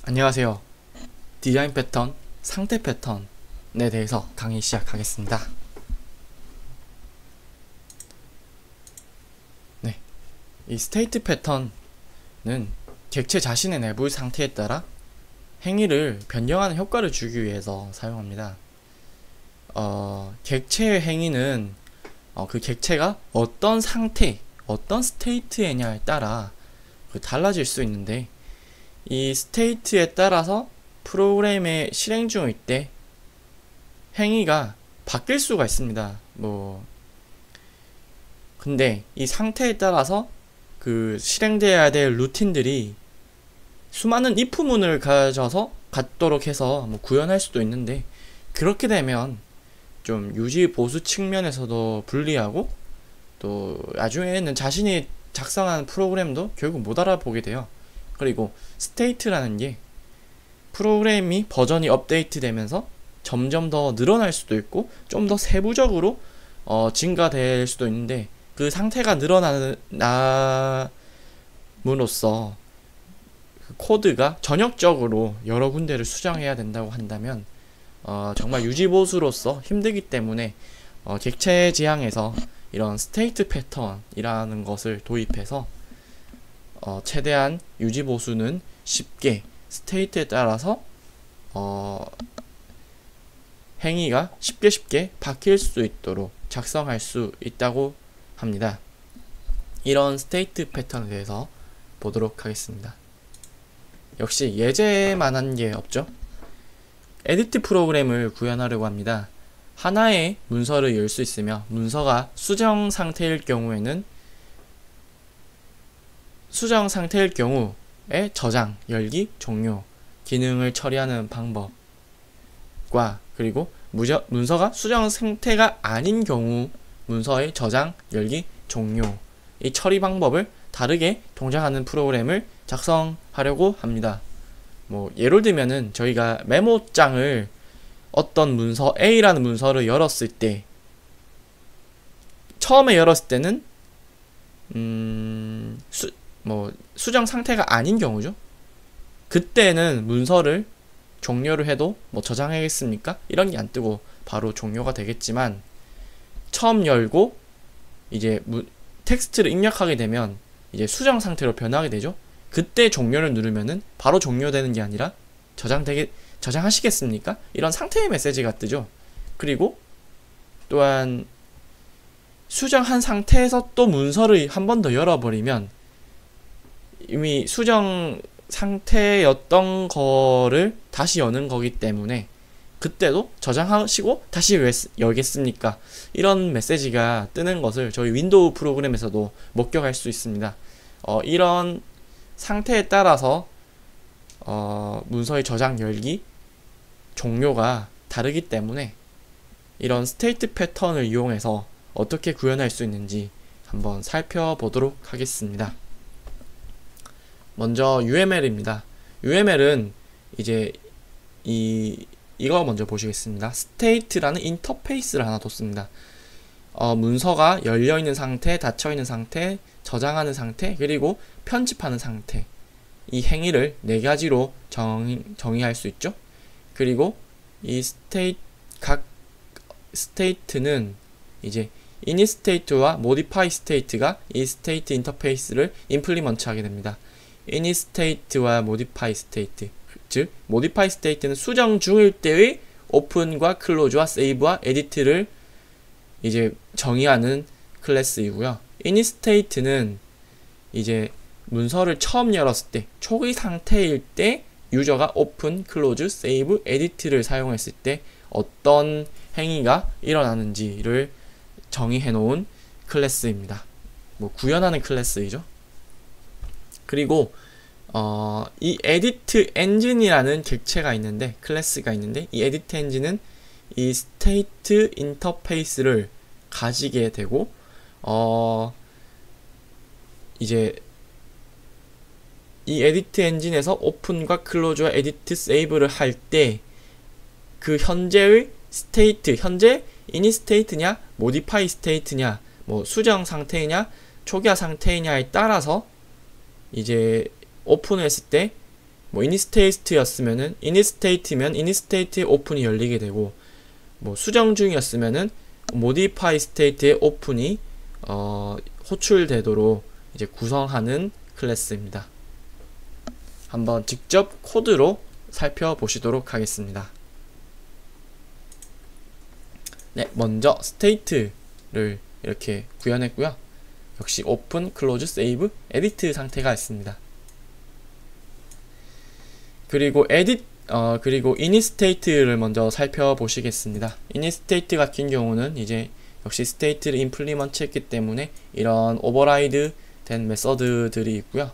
안녕하세요. 디자인 패턴, 상태 패턴에 대해서 강의 시작하겠습니다. 네, 이 스테이트 패턴은 객체 자신의 내부 상태에 따라 행위를 변경하는 효과를 주기 위해서 사용합니다. 객체의 행위는 그 객체가 어떤 상태, 어떤 스테이트에냐에 따라 달라질 수 있는데, 이 스테이트에 따라서 프로그램의 실행 중일 때 행위가 바뀔 수가 있습니다. 근데 이 상태에 따라서 실행되어야 될 루틴들이 수많은 if문을 갖도록 해서 구현할 수도 있는데, 그렇게 되면 좀 유지 보수 측면에서도 불리하고, 또 나중에는 자신이 작성한 프로그램도 결국 못 알아보게 돼요. 그리고 스테이트라는 게 프로그램이 버전이 업데이트 되면서 점점 더 늘어날 수도 있고 좀 더 세부적으로 증가될 수도 있는데, 그 상태가 늘어남으로써 코드가 전역적으로 여러 군데를 수정해야 된다고 한다면 정말 유지보수로서 힘들기 때문에 객체 지향에서 이런 스테이트 패턴이라는 것을 도입해서 최대한 유지보수는 쉽게 스테이트에 따라서 행위가 쉽게 바뀔 수 있도록 작성할 수 있다고 합니다. 이런 스테이트 패턴에 대해서 보도록 하겠습니다. 역시 예제만한 게 없죠. 에디트 프로그램을 구현하려고 합니다. 하나의 문서를 열 수 있으며, 문서가 수정 상태일 경우에 저장, 열기, 종료 기능을 처리하는 방법과, 그리고 문서가 수정 상태가 아닌 경우 문서의 저장, 열기, 종료 이 처리 방법을 다르게 동작하는 프로그램을 작성하려고 합니다. 예를 들면은 저희가 메모장을 어떤 문서 A라는 문서를 열었을 때, 처음에 열었을 때는 수정 상태가 아닌 경우죠. 그때는 문서를 종료를 해도 저장하겠습니까? 이런 게 안 뜨고 바로 종료가 되겠지만, 처음 열고 이제 텍스트를 입력하게 되면 이제 수정 상태로 변하게 되죠. 그때 종료를 누르면은 바로 종료되는 게 아니라 저장하시겠습니까? 이런 상태의 메시지가 뜨죠. 그리고 또한 수정한 상태에서 또 문서를 한 번 더 열어버리면 이미 수정 상태였던 거를 다시 여는 거기 때문에, 그때도 저장하시고 다시 왜 열겠습니까? 이런 메시지가 뜨는 것을 저희 윈도우 프로그램에서도 목격할 수 있습니다. 이런 상태에 따라서 문서의 저장, 열기, 종료가 다르기 때문에 이런 스테이트 패턴을 이용해서 어떻게 구현할 수 있는지 한번 살펴보도록 하겠습니다. 먼저 UML입니다. UML은 이제 이거 먼저 보시겠습니다. 스테이트라는 인터페이스를 하나 뒀습니다. 문서가 열려있는 상태, 닫혀있는 상태, 저장하는 상태, 그리고 편집하는 상태, 이 행위를 4가지로 정의할 수 있죠. 그리고 각 스테이트는 이제 init state와 modify state가 이 스테이트 인터페이스를 임플리먼트 하게 됩니다. init state와 modify state, 즉 modify state는 수정 중일 때의 오픈과 클로즈와 세이브와 에디트를 이제 정의하는 클래스이고요. init state는 이제 문서를 처음 열었을 때, 초기 상태일 때 유저가 오픈, 클로즈, 세이브, 에디트를 사용했을 때 어떤 행위가 일어나는지를 정의해 놓은 클래스입니다. 구현하는 클래스이죠. 그리고 이 에디트 엔진이라는 객체가 있는데, 클래스가 있는데, 이 에디트 엔진은 이 스테이트 인터페이스를 가지게 되고, 이제 이 에디트 엔진에서 오픈과 클로즈와 에디트, 세이브를 할 때 그 현재의 스테이트, 현재 이니 스테이트냐, 모디파이 스테이트냐, 수정 상태냐, 초기화 상태냐에 따라서 이제 오픈을 했을 때 뭐 initstate였으면은 initstate면 initstate의 오픈이 열리게 되고, 뭐 수정 중이었으면은 modify state의 오픈이 호출되도록 이제 구성하는 클래스입니다. 한번 직접 코드로 살펴보시도록 하겠습니다. 네, 먼저 state를 이렇게 구현했고요. 역시 open, close, save, edit 상태가 있습니다. 그리고 그리고 initstate를 먼저 살펴보시겠습니다. initstate 같은 경우는 이제 역시 state를 implement 했기 때문에 이런 override 된 메서드들이 있고요.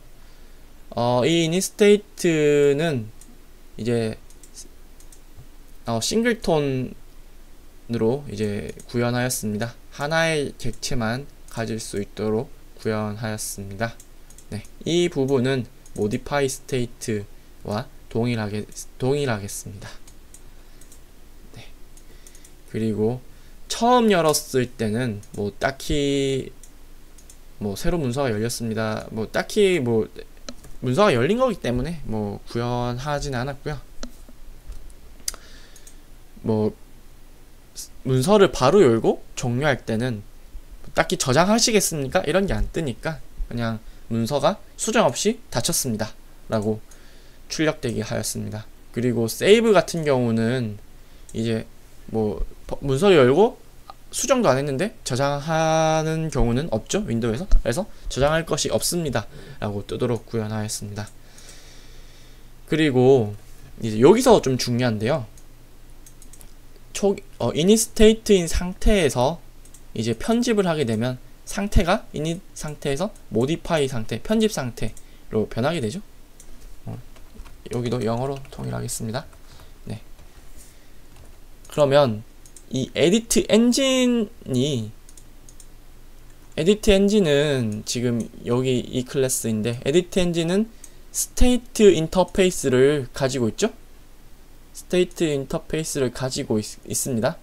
이 initstate는 이제 싱글톤으로 이제 구현하였습니다. 하나의 객체만 가질 수 있도록 구현하였습니다. 네, 이 부분은 modify state와 동일하겠습니다. 네. 그리고 처음 열었을 때는 뭐 딱히 뭐 새로 문서가 열렸습니다. 뭐 딱히 뭐 문서가 열린 거기 때문에 뭐 구현하지는 않았고요. 뭐 문서를 바로 열고 종료할 때는 딱히 저장하시겠습니까? 이런 게 안 뜨니까 그냥 문서가 수정 없이 닫혔습니다 라고 출력되게 하였습니다. 그리고 save 같은 경우는 이제 뭐 문서를 열고 수정도 안 했는데 저장하는 경우는 없죠, 윈도우에서. 그래서 저장할 것이 없습니다 라고 뜨도록 구현하였습니다. 그리고 이제 여기서 좀 중요한데요, initstate인 상태에서 이제 편집을 하게 되면 상태가 init 상태에서 modify 상태, 편집 상태로 변하게 되죠. 여기도 영어로 통일하겠습니다. 네. 그러면 이 에디트 엔진은 지금 여기 이 클래스인데, 에디트 엔진은 스테이트 인터페이스를 가지고 있죠. 스테이트 인터페이스를 가지고 있습니다.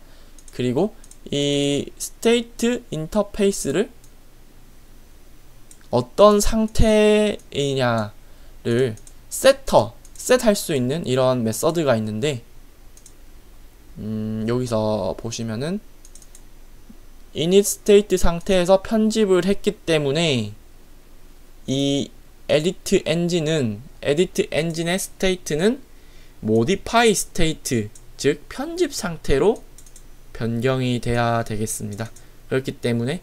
그리고 이 스테이트 인터페이스를 어떤 상태이냐를 셋할 수 있는 이런 메서드가 있는데, 여기서 보시면은 init state 상태에서 편집을 했기 때문에 이 edit engine의 state는 modify state, 즉 편집 상태로 변경이 돼야 되겠습니다. 그렇기 때문에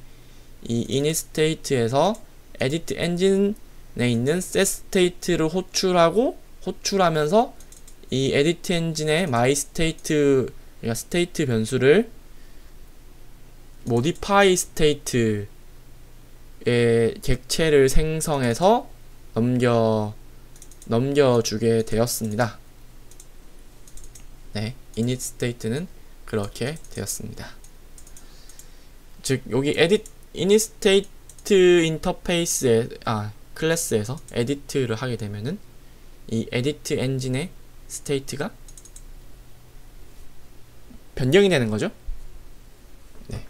이 init state에서 edit engine에 있는 set state를 호출하면서 이 edit engine의 my state, 그러니까 state 변수를 modify state의 객체를 생성해서 넘겨주게 되었습니다. 네, init state는 그렇게 되었습니다. 즉 여기 init state 인터페이스에 클래스에서 edit를 하게 되면은 이 edit 엔진의 state가 변경이 되는 거죠. 네.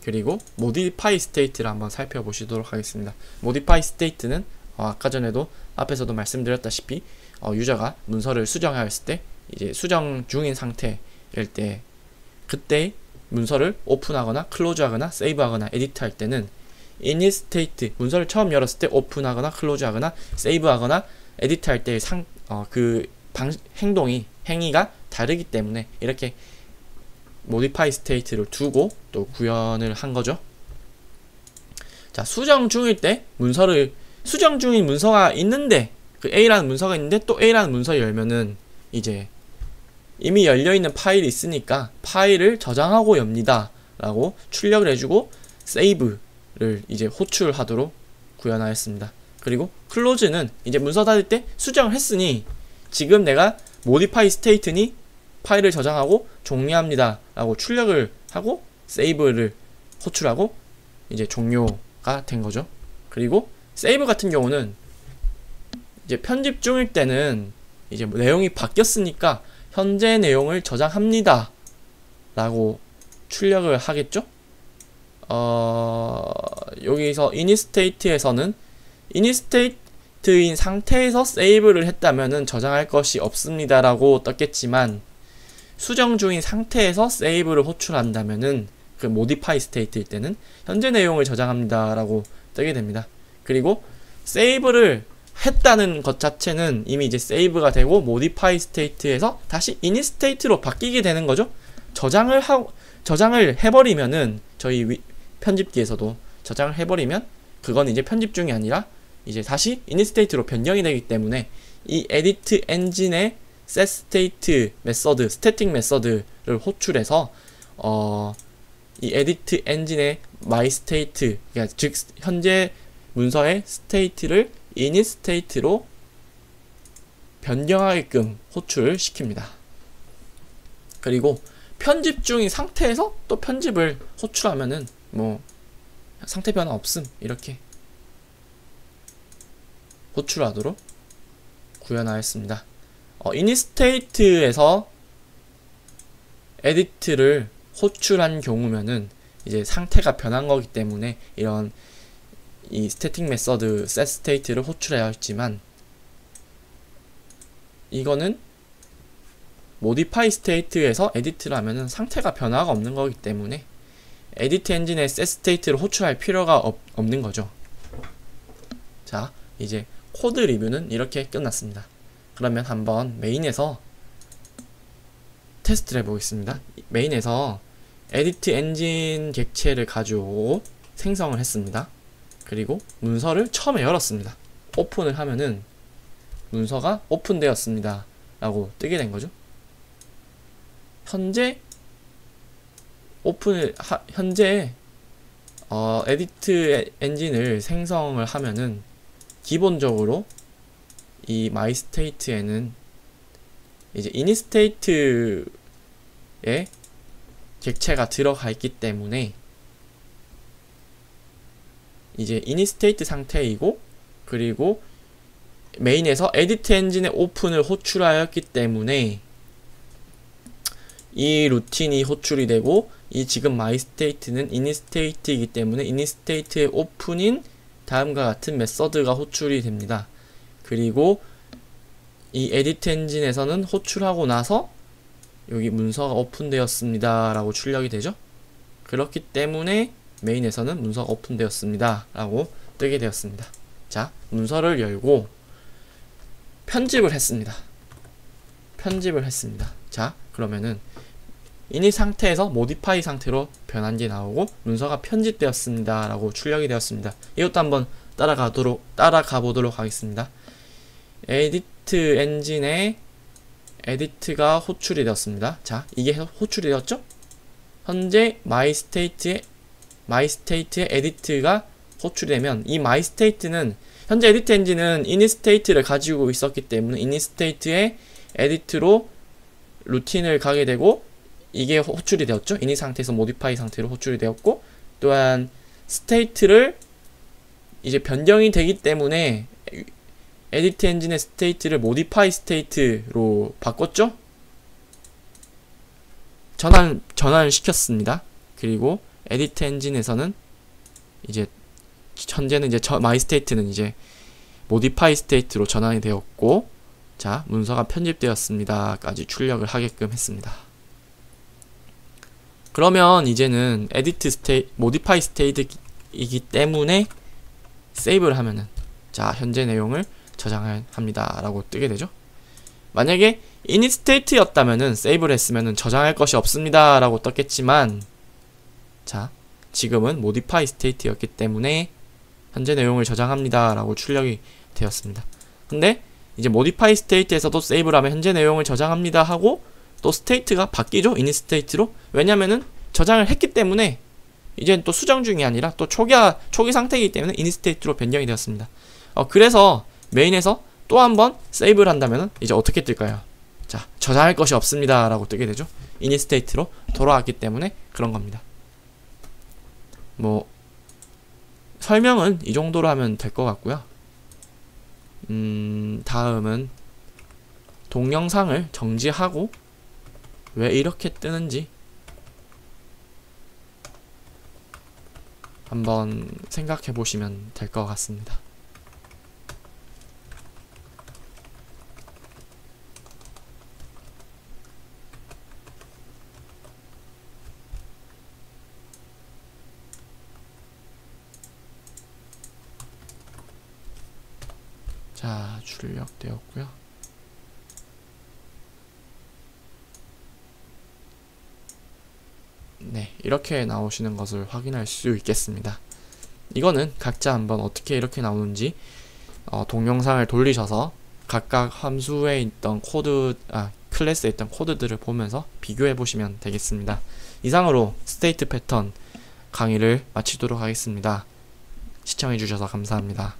그리고 modify state를 한번 살펴보시도록 하겠습니다. modify state는 아까 전에도 앞에서도 말씀드렸다시피 유저가 문서를 수정하였을 때, 이제 수정 중인 상태일 때, 그때 문서를 오픈하거나 클로즈하거나 세이브하거나 에디트할 때는 init state, 문서를 처음 열었을 때 오픈하거나 클로즈하거나 세이브하거나 에디트할 때의 행위가 다르기 때문에 이렇게 modify state를 두고 또 구현을 한 거죠. 자, 수정 중일 때 수정 중인 문서가 있는데, 그 A라는 문서가 있는데 또 A라는 문서를 열면은 이제 이미 열려있는 파일이 있으니까 파일을 저장하고 엽니다 라고 출력을 해주고 save를 이제 호출하도록 구현하였습니다. 그리고 close는 이제 문서 닫을 때 수정을 했으니 지금 내가 modify state니 파일을 저장하고 종료합니다 라고 출력을 하고 save를 호출하고 이제 종료가 된 거죠. 그리고 save 같은 경우는 이제 편집 중일 때는 이제 내용이 바뀌었으니까 현재 내용을 저장합니다 라고 출력을 하겠죠. 여기서 init state에서는 init state 에디트인 상태에서 세이브를 했다면은 저장할 것이 없습니다라고 떴겠지만, 수정 중인 상태에서 세이브를 호출한다면은 그 모디파이 스테이트일 때는 현재 내용을 저장합니다라고 뜨게 됩니다. 그리고 세이브를 했다는 것 자체는 이미 이제 세이브가 되고 모디파이 스테이트에서 다시 이닛 스테이트로 바뀌게 되는 거죠. 저장을 해버리면은 저희 편집기에서도 저장을 해버리면 그건 이제 편집 중이 아니라 이제 다시 이닛 스테이트로 변경이 되기 때문에 이 에디트 엔진의 set state 메서드, 스태틱 메서드를 호출해서 이 에디트 엔진의 my state, 그러니까 즉 현재 문서의 스테이트를 init 스테이트로 변경하게끔 호출을 시킵니다. 그리고 편집 중인 상태에서 또 편집을 호출하면은 뭐 상태 변화 없음 이렇게 호출하도록 구현하였습니다. init 스테이트에서 에디트를 호출한 경우면은 이제 상태가 변한 거기 때문에 이런 이 스태틱 메서드 set state를 호출해야 했지만, 이거는 modify state에서 에디트를 하면은 상태가 변화가 없는 거기 때문에 에디트 엔진의 set state를 호출할 필요가 없는 거죠. 자, 이제 코드 리뷰는 이렇게 끝났습니다. 그러면 한번 메인에서 테스트를 해보겠습니다. 메인에서 에디트 엔진 객체를 가지고 생성을 했습니다. 그리고 문서를 처음에 열었습니다. 오픈을 하면은 문서가 오픈되었습니다 라고 뜨게 된 거죠. 현재 에디트 엔진을 생성을 하면은 기본적으로 이 my state에는 이제 init state에 객체가 들어가 있기 때문에 이제 init state 상태이고, 그리고 메인에서 에디트 엔진의 오픈을 호출하였기 때문에 이 루틴이 호출이 되고, 이 지금 my state는 init state이기 때문에 init state의 오픈인 다음과 같은 메서드가 호출이 됩니다. 그리고 이 에디트 엔진에서는 호출하고 나서 여기 문서가 오픈되었습니다 라고 출력이 되죠. 그렇기 때문에 메인에서는 문서가 오픈되었습니다 라고 뜨게 되었습니다. 자, 문서를 열고 편집을 했습니다. 자, 그러면은 init 상태에서 modify 상태로 변한 게 나오고 문서가 편집되었습니다 라고 출력이 되었습니다. 이것도 한번 따라가 보도록 하겠습니다. 에디트 엔진에 에디트가 호출이 되었습니다. 자, 이게 호출이 되었죠? 현재 my state에 에디트가 호출이 되면 이 my state는 현재 에디트 엔진은 init state를 가지고 있었기 때문에 init state에 에디트로 루틴을 가게 되고, 이게 호출이 되었죠. init 상태에서 modify 상태로 호출이 되었고, 또한 state를 이제 변경이 되기 때문에 에디트 엔진의 스테이트를 modify state로 바꿨죠. 전환을 시켰습니다. 그리고 에디트 엔진에서는 이제 현재는 이제 my state는 이제 modify state로 전환이 되었고, 자, 문서가 편집되었습니다 까지 출력을 하게끔 했습니다. 그러면 이제는 modify state이기 때문에 세이브를 하면은, 자, 현재 내용을 저장합니다 라고 뜨게 되죠. 만약에 init state였다면은 세이브를 했으면은 저장할 것이 없습니다 라고 떴겠지만, 자, 지금은 modify state였기 때문에 현재 내용을 저장합니다 라고 출력이 되었습니다. 근데 이제 modify state에서도 세이브를 하면 현재 내용을 저장합니다 하고 또 state가 바뀌죠. init state로. 왜냐면은 저장을 했기 때문에 이제 또 수정 중이 아니라 또 초기 상태이기 때문에 init state로 변경이 되었습니다. 그래서 메인에서 또 한번 세이브를 한다면 이제 어떻게 뜰까요? 자, 저장할 것이 없습니다 라고 뜨게 되죠. init state로 돌아왔기 때문에 그런 겁니다. 뭐 설명은 이 정도로 하면 될 것 같고요. 다음은 동영상을 정지하고 왜 이렇게 뜨는지 한번 생각해 보시면 될 것 같습니다. 다 출력되었고요. 네, 이렇게 나오시는 것을 확인할 수 있겠습니다. 이거는 각자 한번 어떻게 이렇게 나오는지 동영상을 돌리셔서 각각 함수에 있던 클래스에 있던 코드들을 보면서 비교해 보시면 되겠습니다. 이상으로 스테이트 패턴 강의를 마치도록 하겠습니다. 시청해 주셔서 감사합니다.